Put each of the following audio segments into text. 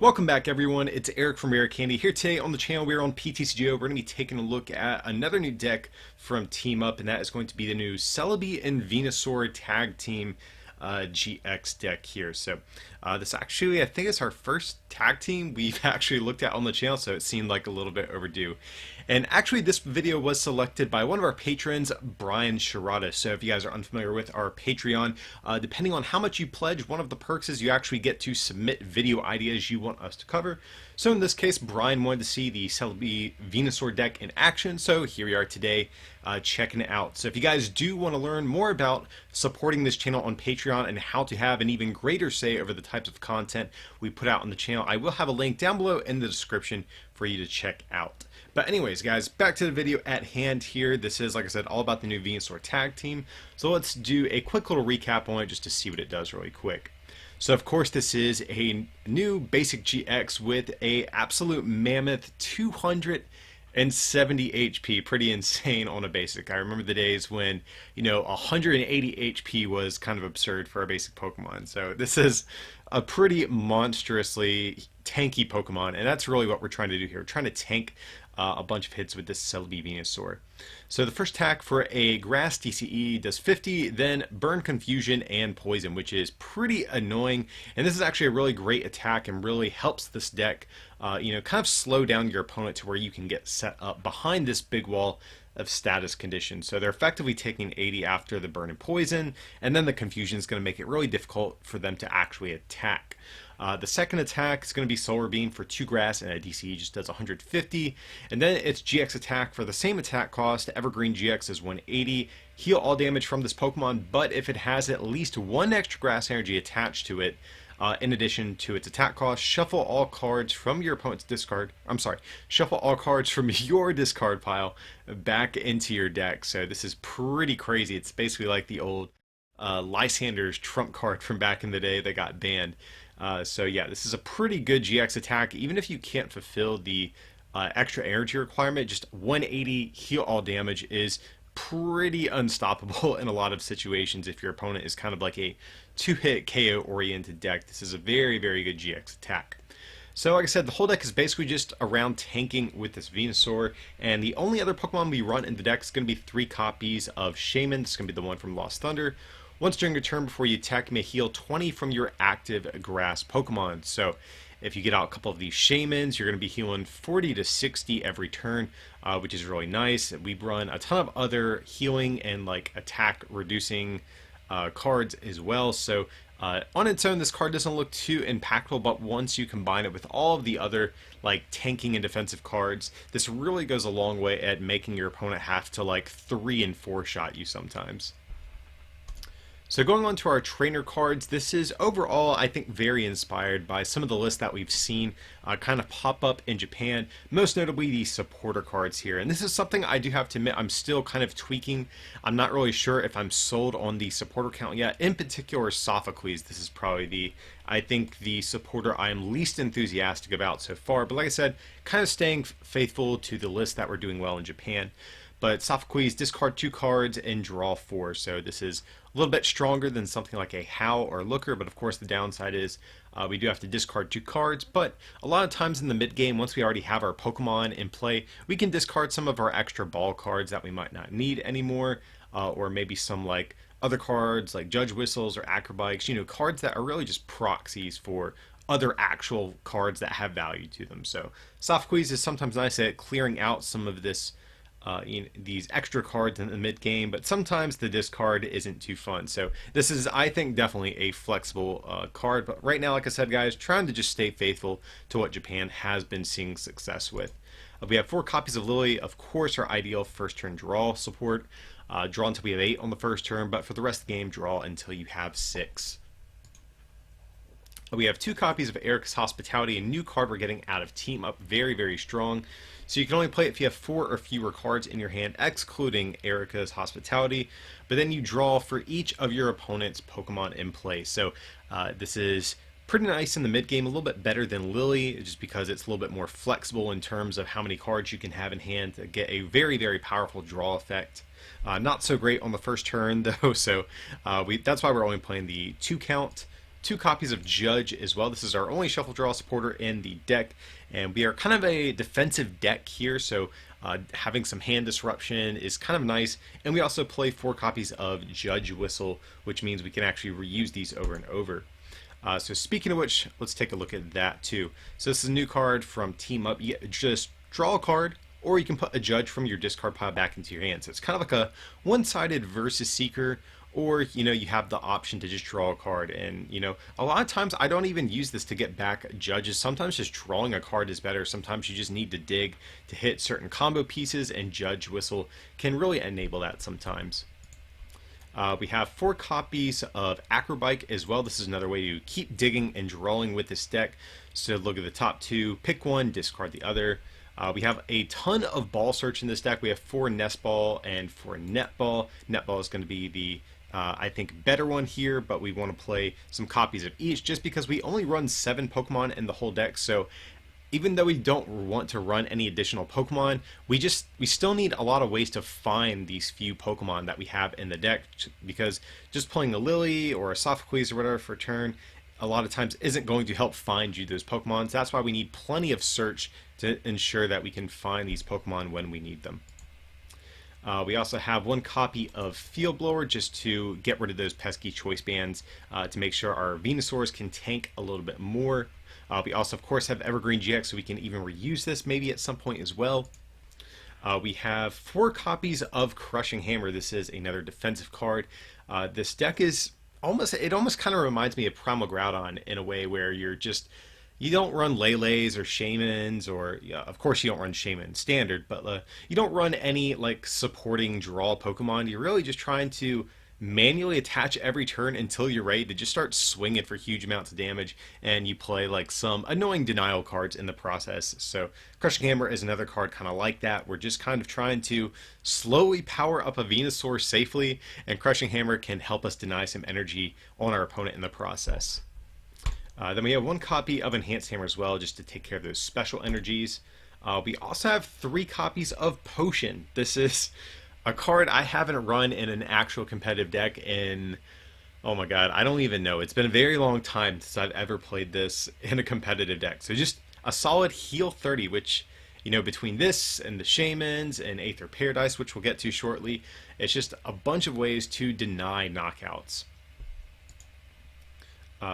Welcome back, everyone. It's Eric from Rare Candy here today on the channel. We're on PTCGO. We're going to be taking a look at another new deck from Team Up, and that is going to be the new Celebi and Venusaur Tag Team GX deck here. So this actually, I think, is our first tag team we've actually looked at on the channel, so it seemed like a little bit overdue. And actually, this video was selected by one of our patrons, Sciarratta. So if you guys are unfamiliar with our Patreon, depending on how much you pledge, one of the perks is you actually get to submit video ideas you want us to cover. So in this case, Brian wanted to see the Celebi Venusaur deck in action, so here we are today checking it out. So if you guys do want to learn more about supporting this channel on Patreon and how to have an even greater say over the types of content we put out on the channel, I will have a link down below in the description for you to check out. But anyways, guys, back to the video at hand here. This is, like I said, all about the new Venusaur tag team. So let's do a quick little recap on it just to see what it does really quick. So of course this is a new basic GX with a absolute mammoth 270 HP. Pretty insane on a basic. I remember the days when, 180 HP was kind of absurd for a basic Pokemon. So this is a pretty monstrously tanky Pokemon, and that's really what we're trying to do here. We're trying to tank a bunch of hits with this Celebi Venusaur. So the first attack for a Grass DCE does 50, then Burn, Confusion, and Poison, which is pretty annoying. And this is actually a really great attack and really helps this deck, kind of slow down your opponent to where you can get set up behind this big wall of status conditions. So they're effectively taking 80 after the Burn and Poison, and then the Confusion is going to make it really difficult for them to actually attack. The second attack is going to be Solar Beam for 2 grass, and a DCE just does 150. And then it's GX attack for the same attack cost. Evergreen GX is 180. Heal all damage from this Pokemon, but if it has at least 1 extra grass energy attached to it, in addition to its attack cost, shuffle all cards from your opponent's discard. Shuffle all cards from your discard pile back into your deck. So this is pretty crazy. It's basically like the old Lysander's trump card from back in the day that got banned. So yeah, this is a pretty good GX attack. Even if you can't fulfill the extra energy requirement, just 180 heal all damage is pretty unstoppable in a lot of situations. If your opponent is kind of like a 2-hit KO oriented deck, this is a very, very good GX attack. So like I said, the whole deck is basically just around tanking with this Venusaur, and the only other Pokemon we run in the deck is going to be 3 copies of Shaman. This is going to be the one from Lost Thunder. Once during your turn before you attack, you may heal 20 from your active grass Pokemon. So if you get out a couple of these Shamans, you're going to be healing 40 to 60 every turn, which is really nice. We run a ton of other healing and like attack reducing cards as well. So on its own, this card doesn't look too impactful, but once you combine it with all of the other like tanking and defensive cards, this really goes a long way at making your opponent have to like 3 and 4 shot you sometimes. So going on to our trainer cards, this is overall, I think, very inspired by some of the lists that we've seen kind of pop up in Japan, most notably the supporter cards here. And this is something I do have to admit I'm still kind of tweaking. I'm not really sure if I'm sold on the supporter count yet. In particular, Sophocles. This is probably I think the supporter I am least enthusiastic about so far. But like I said, kind of staying faithful to the list that we're doing well in Japan. But Sophocles, discard 2 cards and draw 4. So this is a little bit stronger than something like a Howl or Looker, but of course the downside is we do have to discard 2 cards. But a lot of times in the mid game, once we already have our Pokemon in play, we can discard some of our extra ball cards that we might not need anymore, or maybe some like other cards like Judge Whistles or Acrobikes, cards that are really just proxies for other actual cards that have value to them. So Sophocles is sometimes nice at clearing out some of this these extra cards in the mid game, but sometimes the discard isn't too fun. So this is, I think, definitely a flexible card. But right now, like I said, guys, trying to just stay faithful to what Japan has been seeing success with. We have 4 copies of Lily, of course, our ideal first turn draw support. Draw until we have 8 on the first turn, but for the rest of the game, draw until you have 6. We have 2 copies of Erica's Hospitality, a new card we're getting out of Team Up, very, very strong. So you can only play it if you have 4 or fewer cards in your hand, excluding Erica's Hospitality, but then you draw for each of your opponent's Pokemon in play. So this is pretty nice in the mid game, a little bit better than Lily, just because it's a little bit more flexible in terms of how many cards you can have in hand to get a very, very powerful draw effect. Not so great on the first turn though, so that's why we're only playing the 2 count. 2 copies of Judge as well. This is our only Shuffle Draw supporter in the deck, and we are kind of a defensive deck here, so having some hand disruption is kind of nice. And we also play 4 copies of Judge Whistle, which means we can actually reuse these over and over. So speaking of which, let's take a look at that too. So this is a new card from Team Up. You just draw a card, or you can put a Judge from your discard pile back into your hand. So it's kind of like a one-sided versus Seeker, or you have the option to just draw a card. And a lot of times I don't even use this to get back Judges. Sometimes just drawing a card is better. Sometimes you just need to dig to hit certain combo pieces, and Judge Whistle can really enable that sometimes. We have 4 copies of Acrobike as well. This is another way to keep digging and drawing with this deck. So look at the top 2, pick one, discard the other. We have a ton of Ball Search in this deck. We have 4 Nest Ball and 4 Netball. Netball is going to be the, I think, better one here, but we want to play some copies of each just because we only run 7 Pokemon in the whole deck. So even though we don't want to run any additional Pokemon, we still need a lot of ways to find these few Pokemon that we have in the deck, because just playing a Lily or a Sophocles or whatever for turn a lot of times isn't going to help find you those Pokemon. So that's why we need plenty of search to ensure that we can find these Pokemon when we need them. We also have 1 copy of Field Blower just to get rid of those pesky choice bands, to make sure our Venusaurs can tank a little bit more. We also, of course, have Evergreen GX, so we can even reuse this maybe at some point as well. We have 4 copies of Crushing Hammer. This is another defensive card. This deck is almost kind of reminds me of Primal Groudon in a way, where you don't run Lele's or Shaymins, or of course you don't run Shaymin standard, but you don't run any like supporting draw Pokemon. You're really just trying to manually attach every turn until you're ready to just start swinging for huge amounts of damage, and you play like some annoying denial cards in the process. So Crushing Hammer is another card kind of like that. We're just kind of trying to slowly power up a Venusaur safely, and Crushing Hammer can help us deny some energy on our opponent in the process. Then we have 1 copy of Enhanced Hammer as well, just to take care of those special energies. We also have 3 copies of Potion. This is a card I haven't run in an actual competitive deck in, oh my god, I don't even know. It's been a very long time since I've ever played this in a competitive deck. So just a solid heal 30, which, between this and the Shaymins and Aether Paradise, which we'll get to shortly, it's just a bunch of ways to deny knockouts.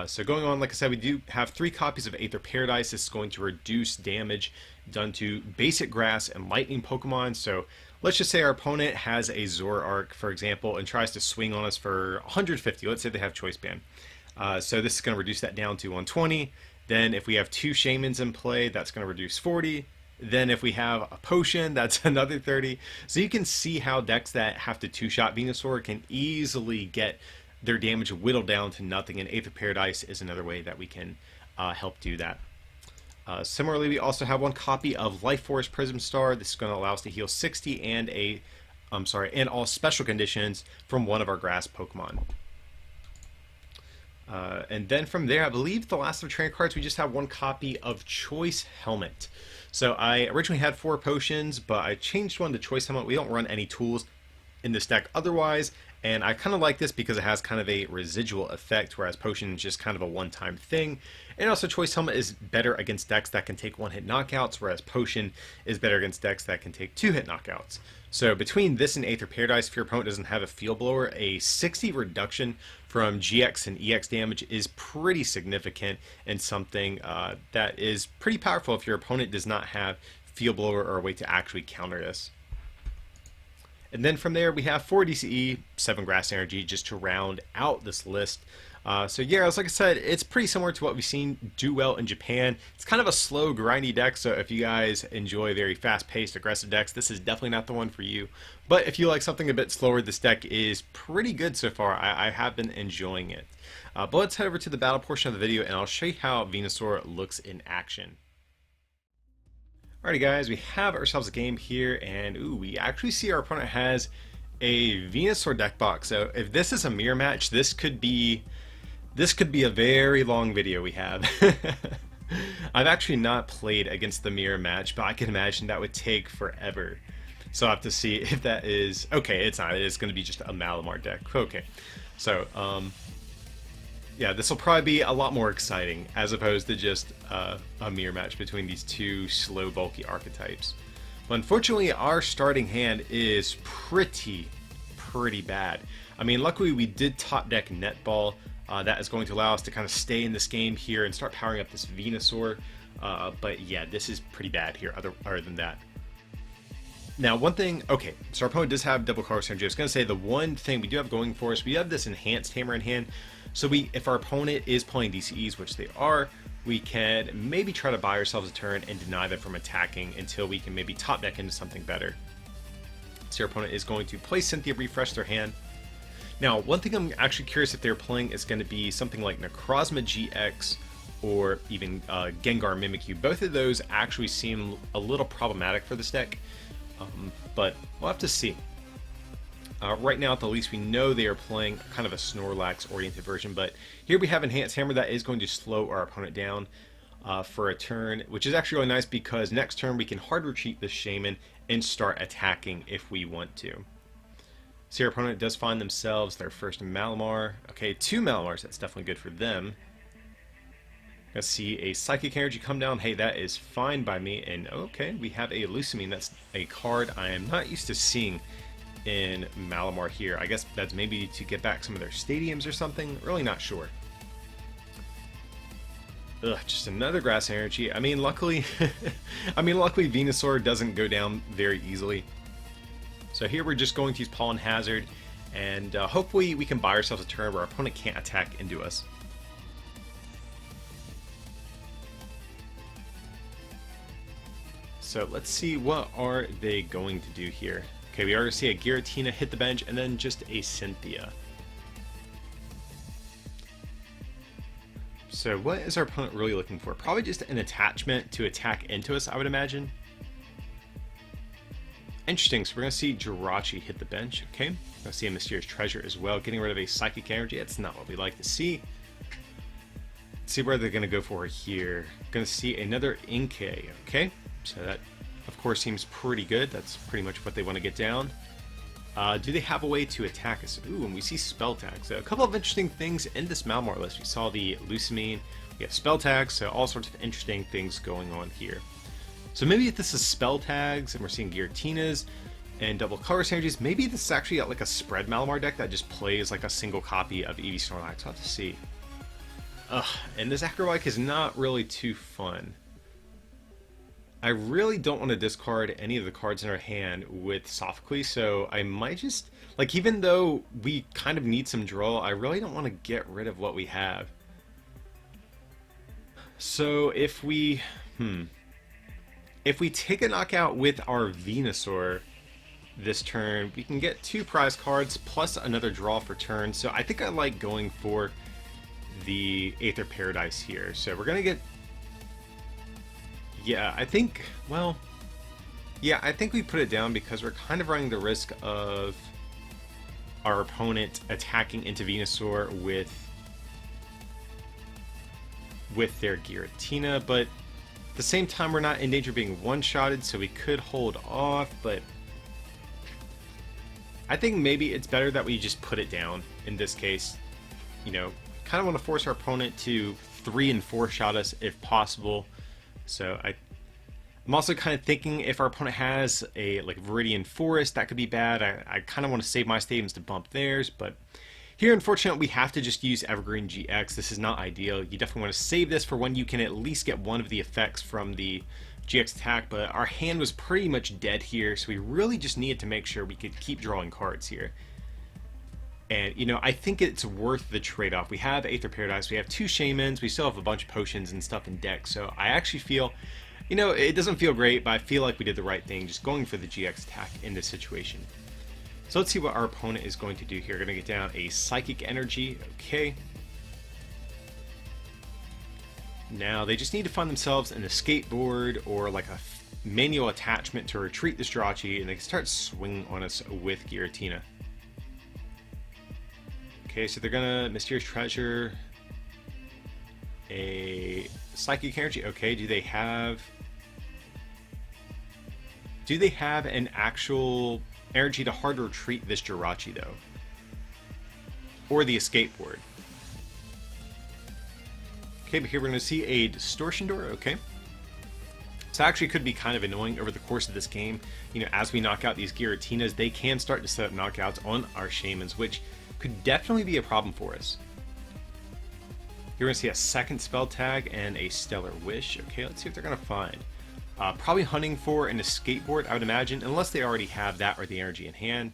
So going on, like I said, we do have 3 copies of Aether Paradise. This is going to reduce damage done to basic grass and lightning Pokemon. So let's just say our opponent has a Zoroark, for example, and tries to swing on us for 150. Let's say they have Choice Band. So this is going to reduce that down to 120. Then if we have 2 Shaymins in play, that's going to reduce 40. Then if we have a Potion, that's another 30. So you can see how decks that have to 2-shot Venusaur can easily get their damage whittled down to nothing, and Aether Paradise is another way that we can help do that. Similarly, we also have 1 copy of Life Force Prism Star. This is going to allow us to heal 60 and all special conditions from one of our grass Pokemon. And then from there, I believe the last of the trainer cards, we just have 1 copy of Choice Helmet. So I originally had 4 potions, but I changed one to Choice Helmet. We don't run any tools in this deck otherwise, and I kind of like this because it has kind of a residual effect, whereas Potion is just kind of a one-time thing. And also Choice Helmet is better against decks that can take 1-hit knockouts, whereas Potion is better against decks that can take 2-hit knockouts. So between this and Aether Paradise, if your opponent doesn't have a Field Blower, a 60 reduction from GX and EX damage is pretty significant, and something that is pretty powerful if your opponent does not have Field Blower or a way to actually counter this. And then from there, we have 4 DCE, 7 Grass Energy, just to round out this list. So yeah, like I said, it's pretty similar to what we've seen do well in Japan. It's kind of a slow, grindy deck, so if you guys enjoy very fast-paced, aggressive decks, this is definitely not the one for you. But if you like something a bit slower, this deck is pretty good so far. I have been enjoying it. But let's head over to the battle portion of the video, and I'll show you how Venusaur looks in action. Alrighty guys, we have ourselves a game here, and ooh, we actually see our opponent has a Venusaur deck box. So if this is a mirror match, this could be a very long video we have. I've actually not played against the mirror match, but I can imagine that would take forever. So I'll have to see if that is... Okay, it's not. It's going to be just a Malamar deck. Okay. So, Yeah, this will probably be a lot more exciting as opposed to just a mirror match between these two slow, bulky archetypes. But unfortunately, our starting hand is pretty bad. I mean, luckily we did top deck Netball. That is going to allow us to kind of stay in this game here and start powering up this Venusaur. But yeah, this is pretty bad here other than that. Now, one thing, okay, so our opponent does have double color synergy. I was going to say the one thing we do have going for us, we have this enhanced hammer in hand. So if our opponent is playing DCEs, which they are, we can maybe try to buy ourselves a turn and deny them from attacking until we can maybe top deck into something better. So our opponent is going to play Cynthia, refresh their hand. Now, one thing I'm actually curious if they're playing is going to be something like Necrozma GX or even Gengar Mimikyu. Both of those actually seem a little problematic for this deck, but we'll have to see. Right now, at the least, we know they are playing kind of a Snorlax-oriented version, but here we have Enhanced Hammer that is going to slow our opponent down for a turn, which is actually really nice because next turn we can hard retreat this Shaman and start attacking if we want to. So our opponent does find themselves their first Malamar. Okay, 2 Malamars, that's definitely good for them. Let's see a Psychic Energy come down. Hey, that is fine by me. And okay, we have a Lusamine. That's a card I am not used to seeing in Malamar here. I guess that's maybe to get back some of their stadiums or something. Really not sure. Ugh, just another Grass Energy. I mean, luckily, luckily Venusaur doesn't go down very easily. So here we're just going to use Pollen Hazard, and hopefully we can buy ourselves a turn where our opponent can't attack into us. So let's see, what are they going to do here? Okay, we already see a Giratina hit the bench, and then just a Cynthia. So what is our opponent really looking for? Probably just an attachment to attack into us, I would imagine. Interesting, so we're going to see Jirachi hit the bench, okay. We're going to see a Mysterious Treasure as well, getting rid of a Psychic Energy. That's not what we like to see. Let's see where they're going to go for here. Going to see another Inkay, okay. So that, of course, seems pretty good. That's pretty much what they want to get down. Do they have a way to attack us? Ooh, and we see Spell Tag. So a couple of interesting things in this Malamar list. We saw the Lusamine, we have Spell Tags, so all sorts of interesting things going on here. So maybe if this is Spell Tags and we're seeing Giratinas and double color synergies, maybe this is actually like a spread Malamar deck that just plays like a single copy of Eevee Snorlax. We'll have to see. Ugh, and this Acrobike is not really too fun. I really don't want to discard any of the cards in our hand with Sophocles, so I might just, like, even though we kind of need some draw, I really don't want to get rid of what we have. So if we take a knockout with our Venusaur this turn, we can get 2 prize cards plus another draw for turn, so I think I like going for the Aether Paradise here. So we're going to get... Yeah, I think, well, yeah, I think we put it down because we're kind of running the risk of our opponent attacking into Venusaur with their Giratina, but at the same time we're not in danger of being one-shotted, so we could hold off, but I think maybe it's better that we just put it down in this case. You know, kind of want to force our opponent to 3 and 4 shot us if possible. So I'm also kind of thinking if our opponent has a like Viridian Forest, that could be bad. I kind of want to save my stadiums to bump theirs, but here unfortunately we have to just use Evergreen GX. This is not ideal. You definitely want to save this for when you can at least get one of the effects from the GX attack, but our hand was pretty much dead here, so we really just needed to make sure we could keep drawing cards here. And, you know, I think it's worth the trade-off. We have Aether Paradise, we have 2 Shamans, we still have a bunch of potions and stuff in deck, so I actually feel, you know, it doesn't feel great, but I feel like we did the right thing, just going for the GX attack in this situation. So let's see what our opponent is going to do here. We're going to get down a Psychic Energy, okay. Now, they just need to find themselves an escape board or like a manual attachment to retreat this Jirachi, and they can start swinging on us with Giratina. Okay, so they're gonna Mysterious Treasure, a Psychic Energy. Okay, do they have an actual energy to hard retreat this Jirachi though? Or the escape board? Okay, but here we're going to see a Distortion Door. Okay. So actually could be kind of annoying over the course of this game. You know, as we knock out these Giratinas, they can start to set up knockouts on our Shamans, which could definitely be a problem for us. You're going to see a second spell tag and a Stellar Wish. Okay, let's see what they're going to find. Probably hunting for an Escape Board, I would imagine, unless they already have that or the energy in hand.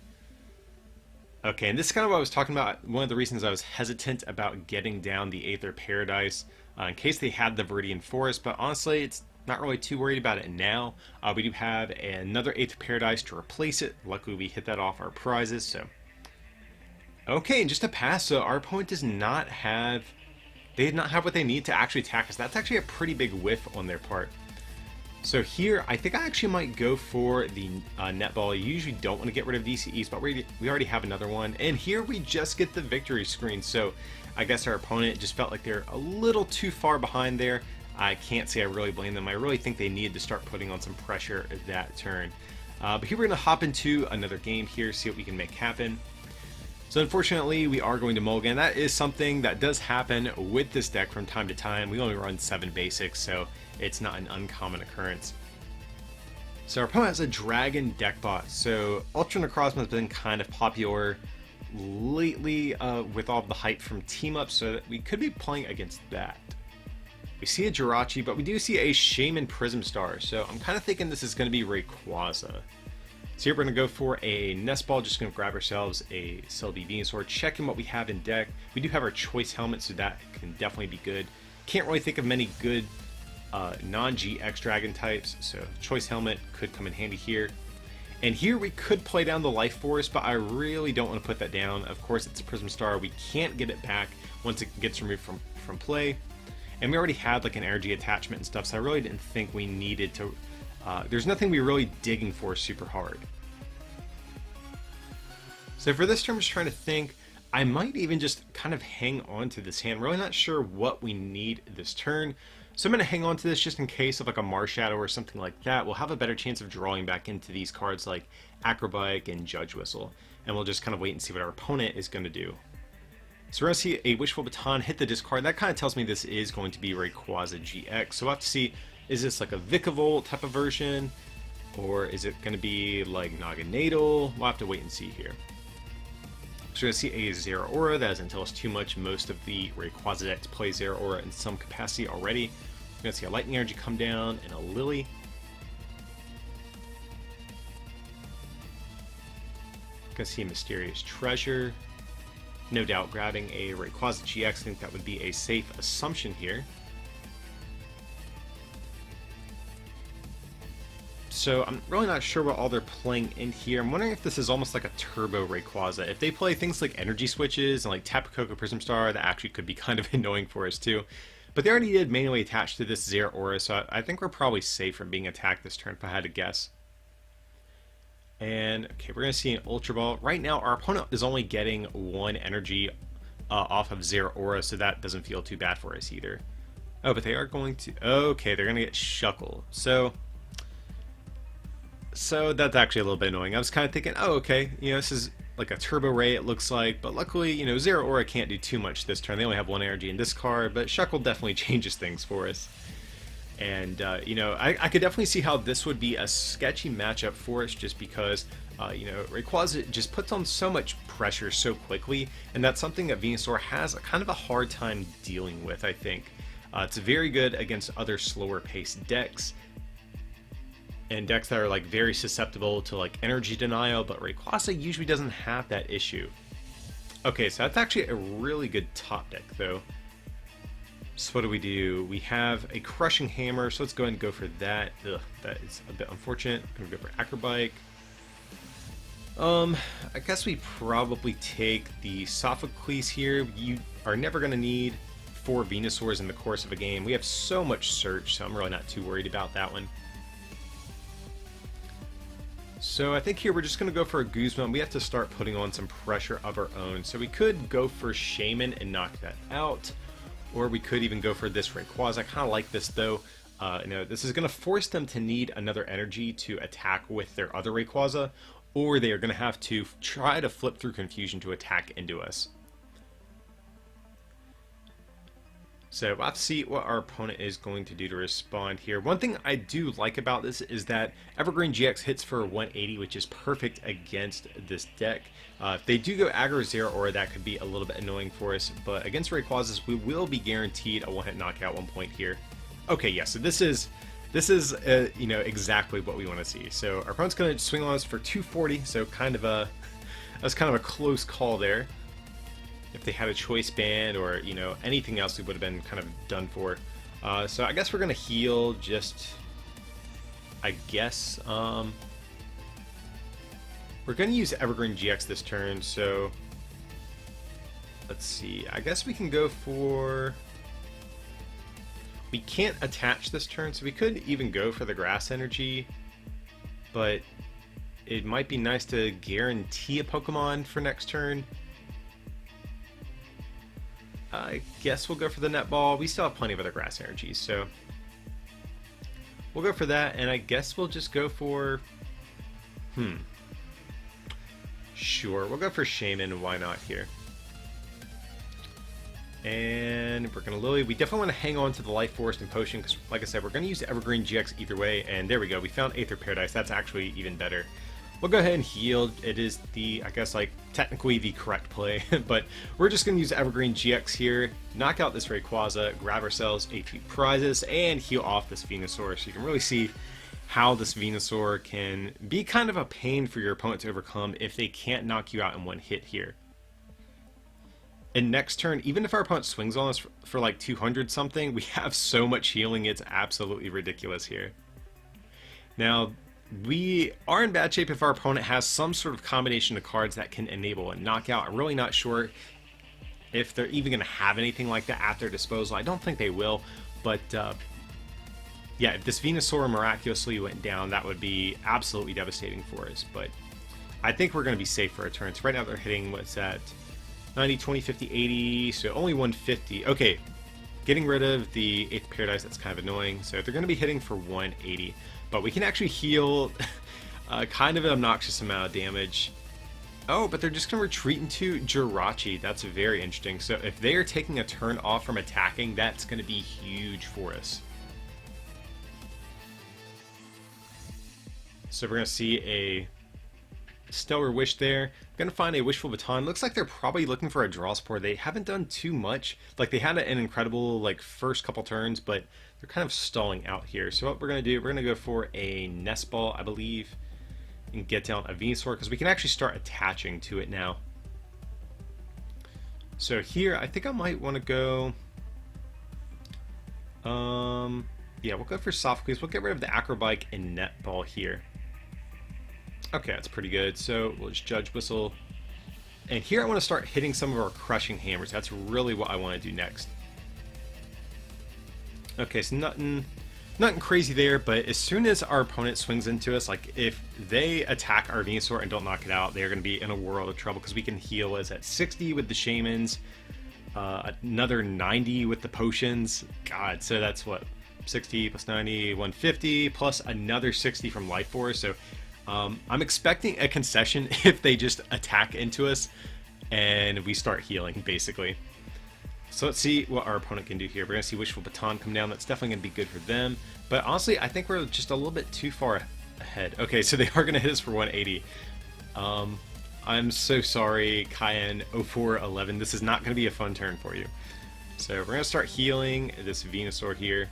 Okay, and this is kind of what I was talking about. One of the reasons I was hesitant about getting down the Aether Paradise in case they had the Viridian Forest, but honestly, it's not really too worried about it now. We do have another Aether Paradise to replace it. Luckily, we hit that off our prizes, so. Okay, and just to pass, so our opponent does not have... They did not have what they need to actually attack us. That's actually a pretty big whiff on their part. So here, I think I actually might go for the Netball. You usually don't want to get rid of DCEs, but we already have another one. And here we just get the victory screen. So I guess our opponent just felt like they're a little too far behind there. I can't say I really blame them. I really think they needed to start putting on some pressure that turn. But here we're going to hop into another game here, see what we can make happen. So unfortunately, we are going to mulligan. That is something that does happen with this deck from time to time. We only run 7 basics, so it's not an uncommon occurrence. So our opponent has a Dragon deck bot. So Ultra Necrozma has been kind of popular lately with all of the hype from team ups, so that we could be playing against that. We see a Jirachi, but we do see a Shaman Prism Star, so I'm kind of thinking this is going to be Rayquaza. So here we're going to go for a Nest Ball, just going to grab ourselves a Celebi Venusaur, checking what we have in deck. We do have our Choice Helmet, so that can definitely be good. Can't really think of many good non-GX Dragon types, so Choice Helmet could come in handy here. And here we could play down the Life Force, but I really don't want to put that down. Of course, it's a Prism Star. We can't get it back once it gets removed from play. And we already had like an energy attachment and stuff, so I really didn't think we needed to... there's nothing we're really digging for super hard. So for this turn, I'm just trying to think. I might even just kind of hang on to this hand. Really not sure what we need this turn. So I'm going to hang on to this just in case of like a Marshadow or something like that. We'll have a better chance of drawing back into these cards like Acrobike and Judge Whistle. And we'll just kind of wait and see what our opponent is going to do. So we're going to see a Wishful Baton hit the discard. That kind of tells me this is going to be Rayquaza GX. So we'll have to see, is this like a Vikavolt type of version? Or is it going to be like Naganadel? We'll have to wait and see here. So we're going to see a Zeraora. That doesn't tell us too much. Most of the Rayquaza decks play Zeraora in some capacity already. We're going to see a Lightning Energy come down and a Lily. Going to see a Mysterious Treasure. No doubt grabbing a Rayquaza GX. I think that would be a safe assumption here. So I'm really not sure what all they're playing in here. I'm wondering if this is almost like a turbo Rayquaza. If they play things like energy switches and like Tapu Koko Prism Star, that actually could be kind of annoying for us too. But they already did manually attach to this Zeraora, so I think we're probably safe from being attacked this turn if I had to guess. And okay, we're going to see an Ultra Ball. Right now, our opponent is only getting 1 energy off of Zeraora, so that doesn't feel too bad for us either. Oh, but they are going to... Okay, they're going to get Shuckle. So that's actually a little bit annoying. I was kind of thinking, oh, okay, you know, this is like a Turbo Ray, it looks like, but luckily, you know, Zeraora can't do too much this turn. They only have 1 energy in this card, but Shuckle definitely changes things for us. And, you know, I could definitely see how this would be a sketchy matchup for us just because, you know, Rayquaza just puts on so much pressure so quickly, and that's something that Venusaur has kind of a hard time dealing with, I think. It's very good against other slower-paced decks, and decks that are, like, very susceptible to, like, energy denial, but Rayquaza usually doesn't have that issue. Okay, so that's actually a really good top deck, though. So what do? We have a Crushing Hammer, so let's go ahead and go for that. Ugh, that is a bit unfortunate. I'm going to go for Acrobike. I guess we probably take the Sophocles here. You are never going to need 4 Venusaurs in the course of a game. We have so much search, so I'm really not too worried about that one. So I think here we're just going to go for a Guzma. We have to start putting on some pressure of our own. So we could go for Shaman and knock that out. Or we could even go for this Rayquaza. I kind of like this though. You know, this is going to force them to need another energy to attack with their other Rayquaza, or they are going to have to try to flip through Confusion to attack into us. So we'll have to see what our opponent is going to do to respond here. One thing I do like about this is that Evergreen GX hits for 180, which is perfect against this deck. If they do go aggro Zero Aura, that could be a little bit annoying for us, but against Rayquazas, we will be guaranteed a one-hit knockout 1 point here. Okay, yeah, so this is you know, exactly what we want to see. So our opponent's going to swing on us for 240, so that's kind of a close call there. If they had a choice band or, you know, anything else, we would have been kind of done for. So I guess we're going to heal just, I guess, we're going to use Evergreen GX this turn, so let's see. I guess we can go for, we can't attach this turn, so we could even go for the Grass Energy, but it might be nice to guarantee a Pokemon for next turn. I guess we'll go for the Netball. We still have plenty of other Grass Energies, so we'll go for that, and I guess we'll just go for, sure, we'll go for Shaman, why not here? And we're going to Lily. We definitely want to hang on to the Life Force and Potion, because like I said, we're going to use Evergreen GX either way, and there we go, we found Aether Paradise. That's actually even better. We'll go ahead and heal. It is the, I guess, like, technically the correct play, but we're just going to use Evergreen GX here, knock out this Rayquaza, grab ourselves a few prizes, and heal off this Venusaur. So you can really see how this Venusaur can be kind of a pain for your opponent to overcome if they can't knock you out in one hit here. And next turn, even if our opponent swings on us for like 200 something, we have so much healing, it's absolutely ridiculous here. Now, we are in bad shape if our opponent has some sort of combination of cards that can enable a knockout. I'm really not sure if they're even going to have anything like that at their disposal. I don't think they will, but yeah, if this Venusaur miraculously went down, that would be absolutely devastating for us. But I think we're going to be safe for our turns. Right now they're hitting, what's that, 90, 20, 50, 80, so only 150. Okay, getting rid of the 8th Paradise, that's kind of annoying. So they're going to be hitting for 180. But we can actually heal kind of an obnoxious amount of damage. Oh, but they're just going to retreat into Jirachi. That's very interesting. So if they are taking a turn off from attacking, that's going to be huge for us. So we're going to see a Stellar Wish there. I'm going to find a Wishful Baton. Looks like they're probably looking for a draw support. They haven't done too much. Like, they had an incredible, like, first couple turns, but they're kind of stalling out here. So what we're going to do, we're going to go for a Nest Ball, I believe, and get down a Venusaur, because we can actually start attaching to it now. So here, I think I might want to go, yeah, we'll go for Sophocles. We'll get rid of the Acrobike and Netball here. Okay, that's pretty good. So we'll just Judge Whistle. And here I want to start hitting some of our Crushing Hammers. That's really what I want to do next. Okay, so nothing crazy there, but as soon as our opponent swings into us, like if they attack our Venusaur and don't knock it out, they're going to be in a world of trouble, because we can heal us at 60 with the Shamans, another 90 with the Potions. God, so that's what, 60 plus 90, 150, plus another 60 from Life Force. So I'm expecting a concession if they just attack into us and we start healing, basically. So let's see what our opponent can do here. We're going to see Wishful Baton come down. That's definitely going to be good for them. But honestly, I think we're just a little bit too far ahead. Okay, so they are going to hit us for 180. I'm so sorry, Cayenne 0411. This is not going to be a fun turn for you. So we're going to start healing this Venusaur here.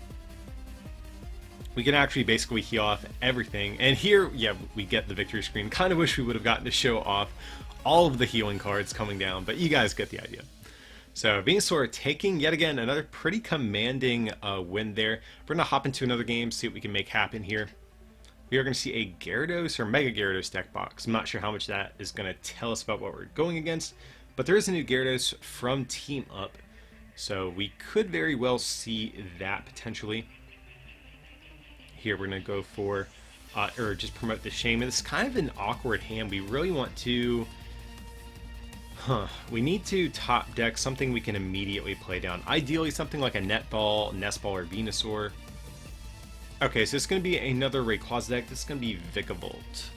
We can actually basically heal off everything. And here, yeah, we get the victory screen. Kind of wish we would have gotten to show off all of the healing cards coming down, but you guys get the idea. So Venusaur taking, yet again, another pretty commanding win there. We're going to hop into another game, see what we can make happen here. We are going to see a Gyarados or Mega Gyarados deck box. I'm not sure how much that is going to tell us about what we're going against, but there is a new Gyarados from Team Up, so we could very well see that potentially. Here we're going to go for, or just promote the Shaman. This is kind of an awkward hand. We really want to... we need to top deck something we can immediately play down. Ideally something like a Netball, Nestball, or Venusaur. Okay, so it's going to be another Rayquaza deck. This is going to be Vikavolt.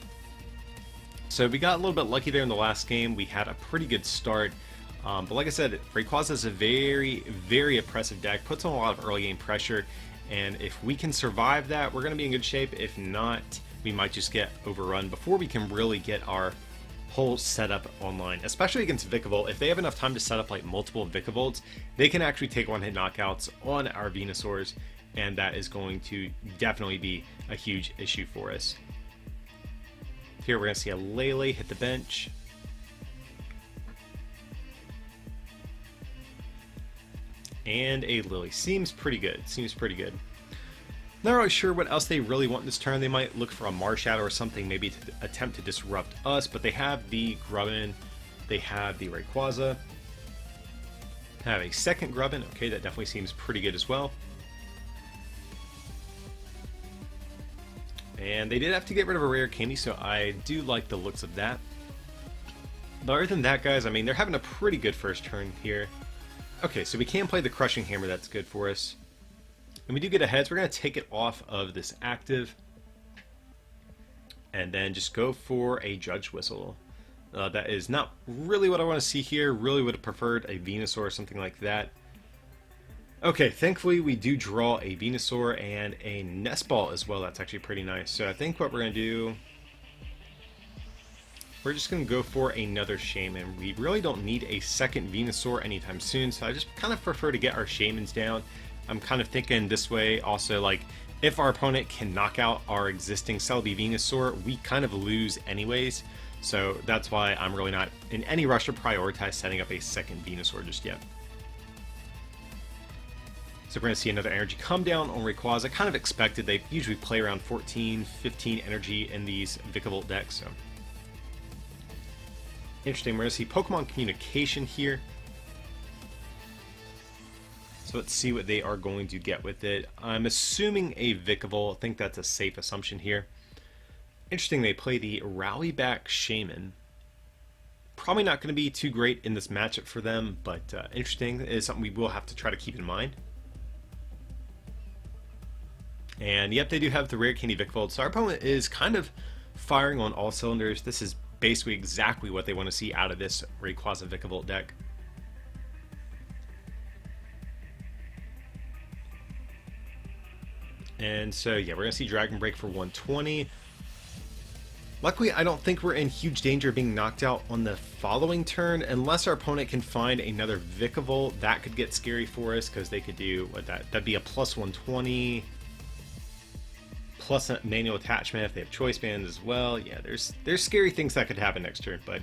So we got a little bit lucky there in the last game. We had a pretty good start. But like I said, Rayquaza is a very, very oppressive deck, puts on a lot of early game pressure, and if we can survive that, we're going to be in good shape. If not, we might just get overrun before we can really get our whole setup online, especially against Vikavolt. If they have enough time to set up like multiple Vikavolts, they can actually take one-hit knockouts on our Venusaurs, and that is going to definitely be a huge issue for us. Here we're going to see a Lele hit the bench. And a Lily. Seems pretty good. Seems pretty good. Not really sure what else they really want this turn. They might look for a Marshadow or something, maybe to attempt to disrupt us, but they have the Grubbin, they have the Rayquaza, have a second Grubbin. Okay, that definitely seems pretty good as well. And they did have to get rid of a rare candy, so I do like the looks of that. But other than that, guys, I mean, they're having a pretty good first turn here. Okay, so we can play the Crushing Hammer, that's good for us. And we do get a heads, we're going to take it off of this active. And then just go for a Judge Whistle. That is not really what I want to see here. Really would have preferred a Venusaur or something like that. Okay, thankfully we do draw a Venusaur and a Nest Ball as well. That's actually pretty nice. So I think what we're going to do, we're just going to go for another Shaman. We really don't need a second Venusaur anytime soon, so I just kind of prefer to get our Shamans down. I'm kind of thinking this way also, like, if our opponent can knock out our existing Celebi Venusaur, we kind of lose anyways. So that's why I'm really not in any rush to prioritize setting up a second Venusaur just yet. So we're going to see another energy come down on Rayquaza. I kind of expected. They usually play around 14, 15 energy in these Vikavolt decks, so interesting. We're going to see Pokemon Communication here. So let's see what they are going to get with it. I'm assuming a Vikavolt. I think that's a safe assumption here. Interesting, they play the Rally Back Shaman. Probably not going to be too great in this matchup for them, but interesting. It is something we will have to try to keep in mind. And yep, they do have the rare candy Vikavolt. So our opponent is kind of firing on all cylinders. This is basically exactly what they want to see out of this Rayquaza Vikavolt deck. And so yeah, we're going to see Dragon Break for 120. Luckily, I don't think we're in huge danger of being knocked out on the following turn, unless our opponent can find another Vikavolt. That could get scary for us, because they could do what that'd be a plus 120 plus a manual attachment if they have choice bands as well. Yeah, there's scary things that could happen next turn. But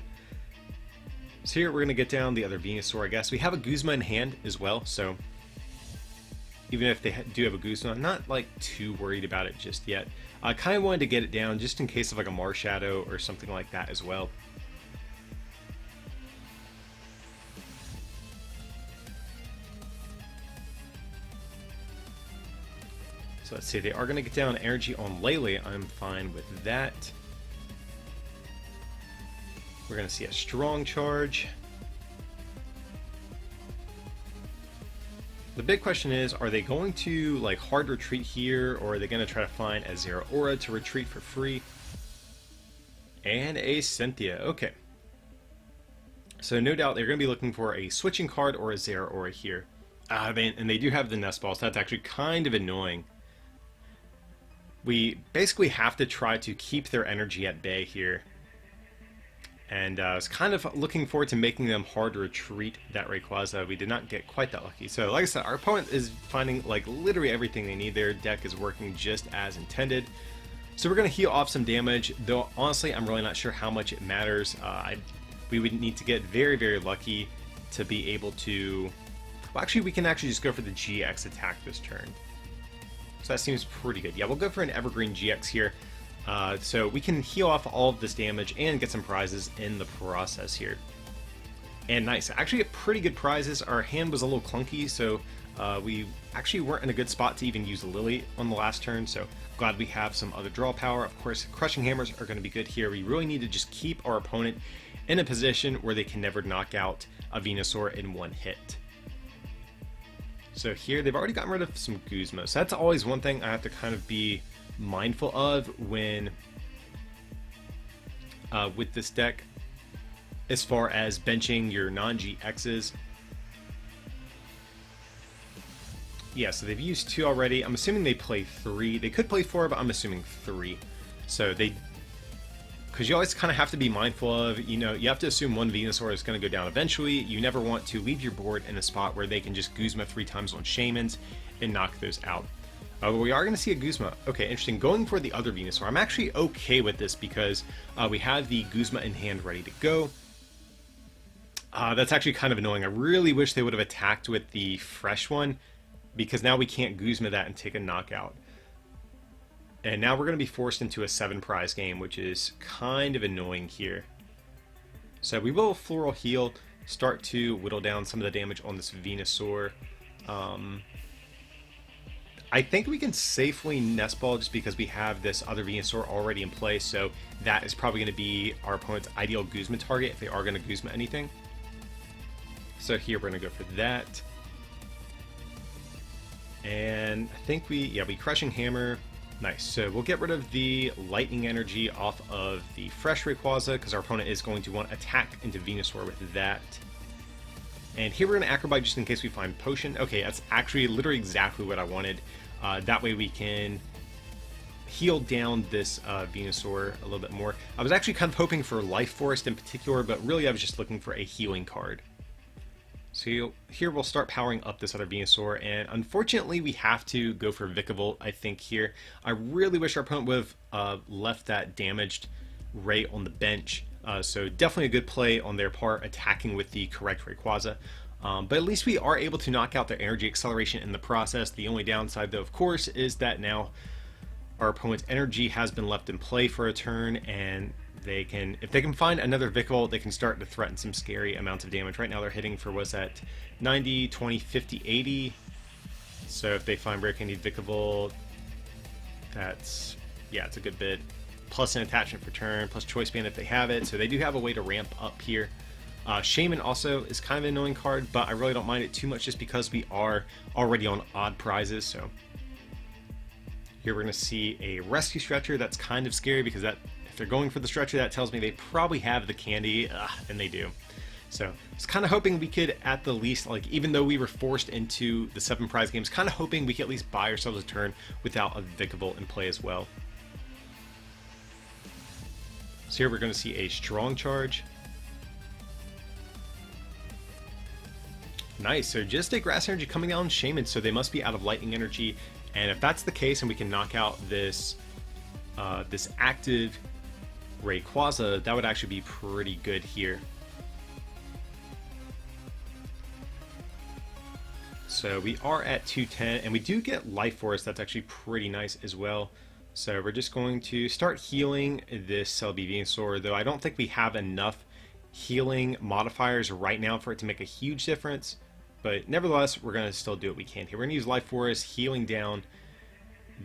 so here we're gonna get down the other Venusaur, I guess. We have a Guzma in hand as well, so even if they do have a Guzma, I'm not like too worried about it just yet. I kind of wanted to get it down just in case of like a Marshadow or something like that as well. So let's see, they are going to get down energy on Lele. I'm fine with that. We're going to see a strong charge. The big question is, are they going to like hard retreat here, or are they going to try to find a Zeraora to retreat for free? And a Cynthia. Okay. So no doubt they're going to be looking for a switching card or a Zeraora here. And they do have the Nest Balls. That's actually kind of annoying. We basically have to try to keep their energy at bay here. And I was kind of looking forward to making them hard to retreat that Rayquaza. We did not get quite that lucky. So like I said, our opponent is finding like literally everything they need. Their deck is working just as intended. So we're going to heal off some damage, though honestly I'm really not sure how much it matters. We would need to get very, very lucky to be able to... Well, actually we can actually just go for the GX attack this turn. So that seems pretty good. Yeah, we'll go for an Evergreen GX here. So we can heal off all of this damage and get some prizes in the process here. And nice. Actually get pretty good prizes. Our hand was a little clunky, so we actually weren't in a good spot to even use Lily on the last turn, so glad we have some other draw power. Of course, Crushing Hammers are going to be good here. We really need to just keep our opponent in a position where they can never knock out a Venusaur in one hit. So here, they've already gotten rid of some Guzma. So that's always one thing I have to kind of be mindful of when with this deck. as far as benching your non-GXs. Yeah, so they've used 2 already. I'm assuming they play 3. They could play 4, but I'm assuming 3. So they... Because you always kind of have to be mindful of, you know, you have to assume one Venusaur is going to go down eventually. You never want to leave your board in a spot where they can just Guzma 3 times on Shamans and knock those out. But we are going to see a Guzma. Okay, interesting. Going for the other Venusaur. I'm actually okay with this because we have the Guzma in hand ready to go. That's actually kind of annoying. I really wish they would have attacked with the fresh one, because now we can't Guzma that and take a knockout. And now we're going to be forced into a 7 prize game, which is kind of annoying here. So we will Floral Heal, start to whittle down some of the damage on this Venusaur. I think we can safely Nest Ball just because we have this other Venusaur already in play, so that is probably going to be our opponent's ideal Guzma target if they are going to Guzma anything. So here we're going to go for that. And I think we Crushing Hammer. Nice. So we'll get rid of the Lightning Energy off of the fresh Rayquaza because our opponent is going to want to attack into Venusaur with that. And here we're going to Acrobite just in case we find Potion. Okay, that's actually literally exactly what I wanted. That way we can heal down this Venusaur a little bit more. I was actually kind of hoping for Life Forest in particular, but really I was just looking for a healing card. So here we'll start powering up this other Venusaur, and unfortunately we have to go for Vikavolt, I think, here. I really wish our opponent would have left that damaged Ray on the bench. So definitely a good play on their part, attacking with the correct Rayquaza. But at least we are able to knock out their energy acceleration in the process. The only downside, though, of course, is that now our opponent's energy has been left in play for a turn, and they can, if they can find another Vikavolt, they can start to threaten some scary amounts of damage. Right now they're hitting for, what's that, 90, 20, 50, 80. So if they find Rare Candy Vikavolt, that's, yeah, it's a good bit. Plus an attachment for turn, plus Choice Band if they have it. So they do have a way to ramp up here. Shaman also is kind of an annoying card, but I really don't mind it too much just because we are already on odd prizes. So here we're going to see a Rescue Stretcher. That's kind of scary because that, if they're going for the Stretcher, that tells me they probably have the candy, and they do. So I was kind of hoping we could, at the least, like, even though we were forced into the 7 prize games, kind of hoping we could at least buy ourselves a turn without a Vikavolt in play as well. So here we're going to see a Strong Charge. Nice, so just a Grass Energy coming out on Shaman, so they must be out of Lightning Energy. And if that's the case and we can knock out this this active Rayquaza, that would actually be pretty good here. So we are at 210, and we do get Life Force. That's actually pretty nice as well. So we're just going to start healing this Celebi Venusaur, though I don't think we have enough healing modifiers right now for it to make a huge difference. But nevertheless, we're going to still do what we can here. We're going to use Life Force, healing down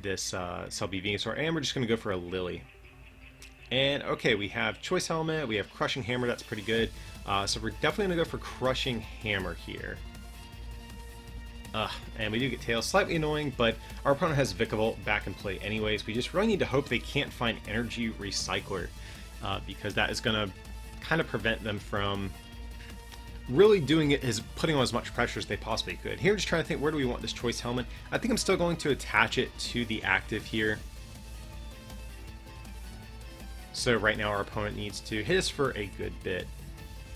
this Celebi Venusaur, and we're just going to go for a Lily. And okay, we have Choice Helmet, we have Crushing Hammer, that's pretty good. So we're definitely going to go for Crushing Hammer here. And we do get Tails, slightly annoying, but our opponent has Vikavolt back in play anyways. We just really need to hope they can't find Energy Recycler, because that is going to kind of prevent them from really doing it, is putting on as much pressure as they possibly could. Here, just trying to think, where do we want this Choice Helmet? I think I'm still going to attach it to the active here. So right now our opponent needs to hit us for a good bit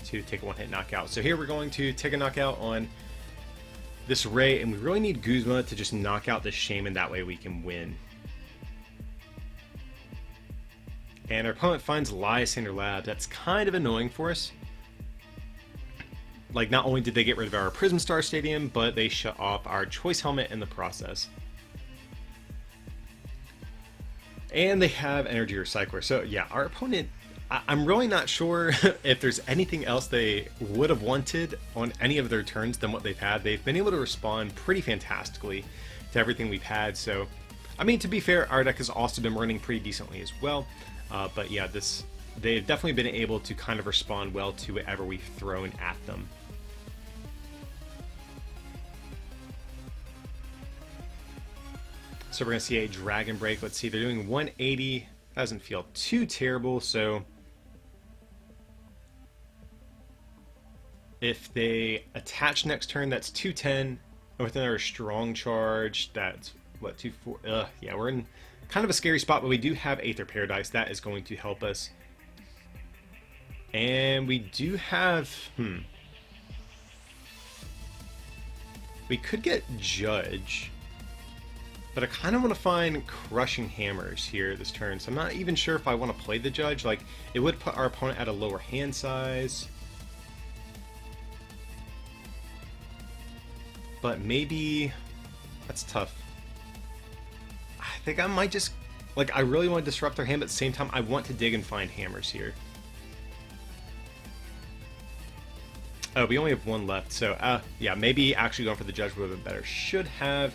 to take a one-hit knockout. So here we're going to take a knockout on this Ray, and we really need Guzma to just knock out this Shaman, that way we can win. And our opponent finds Lysander Lab. That's kind of annoying for us. Like, not only did they get rid of our Prism Star Stadium, but they shut off our Choice Helmet in the process. And they have Energy Recycler. So yeah, our opponent, I'm really not sure if there's anything else they would have wanted on any of their turns than what they've had. They've been able to respond pretty fantastically to everything we've had. So, I mean, to be fair, our deck has also been running pretty decently as well. But yeah, they've definitely been able to kind of respond well to whatever we've thrown at them. So we're going to see a Dragon Break. Let's see, they're doing 180. Doesn't feel too terrible, so If they attach next turn, that's 210. And with another strong charge, that's what, 2-4? Yeah, we're in kind of a scary spot, but we do have Aether Paradise. That is going to help us. And we do have, we could get Judge, but I kind of want to find Crushing Hammers here this turn. So I'm not even sure if I want to play the Judge. Like, it would put our opponent at a lower hand size. But maybe that's tough. I think I might just, like, I really want to disrupt their hand, but at the same time, I want to dig and find hammers here. Oh, we only have one left, so yeah, maybe actually going for the Judge would have been better. Should have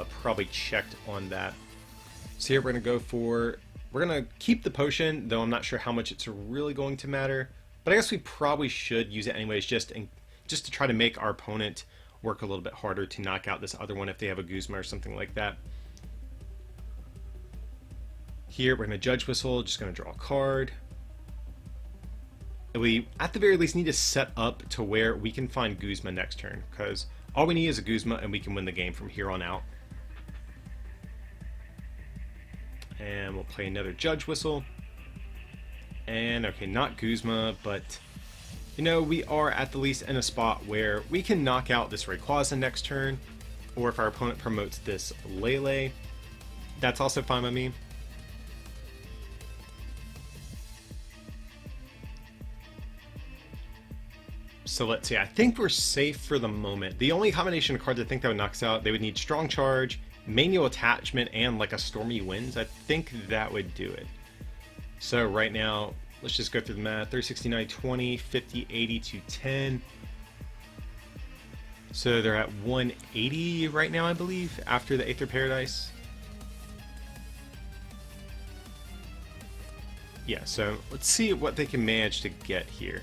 probably checked on that. So here we're gonna we're gonna keep the potion, though I'm not sure how much it's really going to matter. But I guess we probably should use it anyways, just to try to make our opponent work a little bit harder to knock out this other one if they have a Guzma or something like that. Here we're gonna Judge Whistle, just gonna draw a card. We, at the very least, need to set up to where we can find Guzma next turn, because all we need is a Guzma and we can win the game from here on out. And we'll play another Judge Whistle. And, okay, not Guzma, but, you know, we are at the least in a spot where we can knock out this Rayquaza next turn, or if our opponent promotes this Lele, that's also fine by me. So let's see, I think we're safe for the moment. The only combination of cards I think that would knock us out, they would need Strong Charge, Manual Attachment, and like a Stormy Winds. I think that would do it. So right now, let's just go through the math. 369, 20, 50, 80 to 10. So they're at 180 right now, I believe, after the Aether Paradise. Yeah, so let's see what they can manage to get here.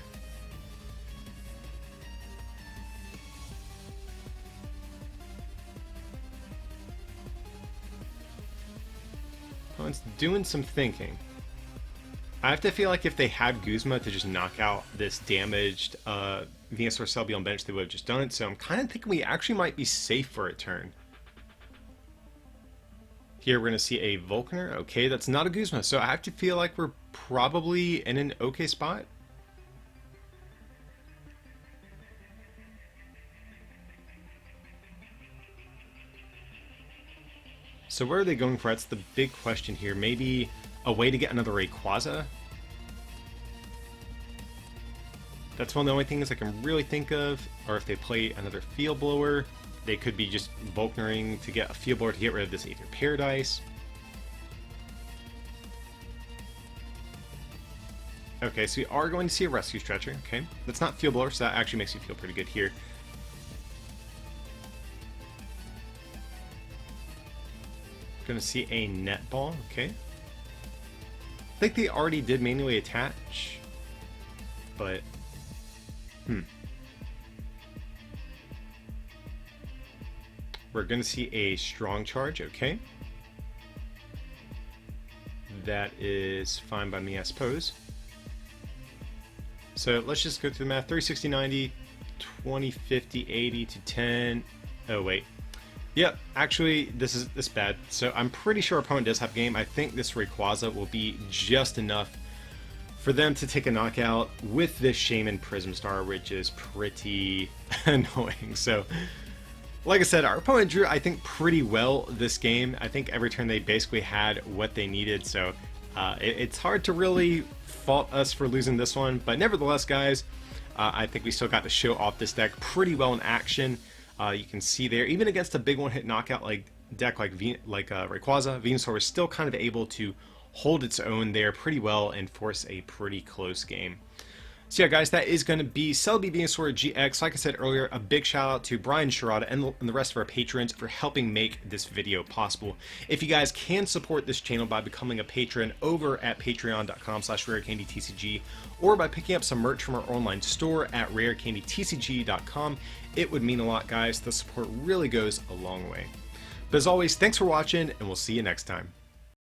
It's doing some thinking. I have to feel like if they had Guzma to just knock out this damaged Venusaur Celebi on bench, they would have just done it. So I'm kind of thinking we actually might be safe for a turn. Here we're going to see a Volkner. Okay, that's not a Guzma. So I have to feel like we're probably in an okay spot. So where are they going for? That's the big question here. Maybe a way to get another Rayquaza? That's one of the only things I can really think of. Or if they play another Field Blower, they could be just Volknering to get a Field Blower to get rid of this Aether Paradise. Okay, so we are going to see a Rescue Stretcher. Okay, that's not Field Blower, so that actually makes me feel pretty good here. Gonna see a Netball. Okay, I think they already did manually attach, but we're gonna see a Strong Charge. Okay, that is fine by me, I suppose. So let's just go through the math. 360, 90, 20, 50, 80 to 10. Oh wait. Yep, actually, this is bad. So I'm pretty sure our opponent does have game. I think this Rayquaza will be just enough for them to take a knockout with this Shaman Prism Star, which is pretty annoying. So, like I said, our opponent drew, I think, pretty well this game. I think every turn they basically had what they needed. So it's hard to really fault us for losing this one. But nevertheless, guys, I think we still got to show off this deck pretty well in action. You can see there, even against a big one-hit knockout deck like Rayquaza, Venusaur was still kind of able to hold its own there pretty well and force a pretty close game. So yeah, guys, that is going to be Celebi Venusaur GX. Like I said earlier, a big shout out to Brian Sciarratta and the rest of our patrons for helping make this video possible. If you guys can support this channel by becoming a patron over at patreon.com/rarecandytcg or by picking up some merch from our online store at rarecandytcg.com, it would mean a lot, guys. The support really goes a long way. But as always, thanks for watching, and we'll see you next time.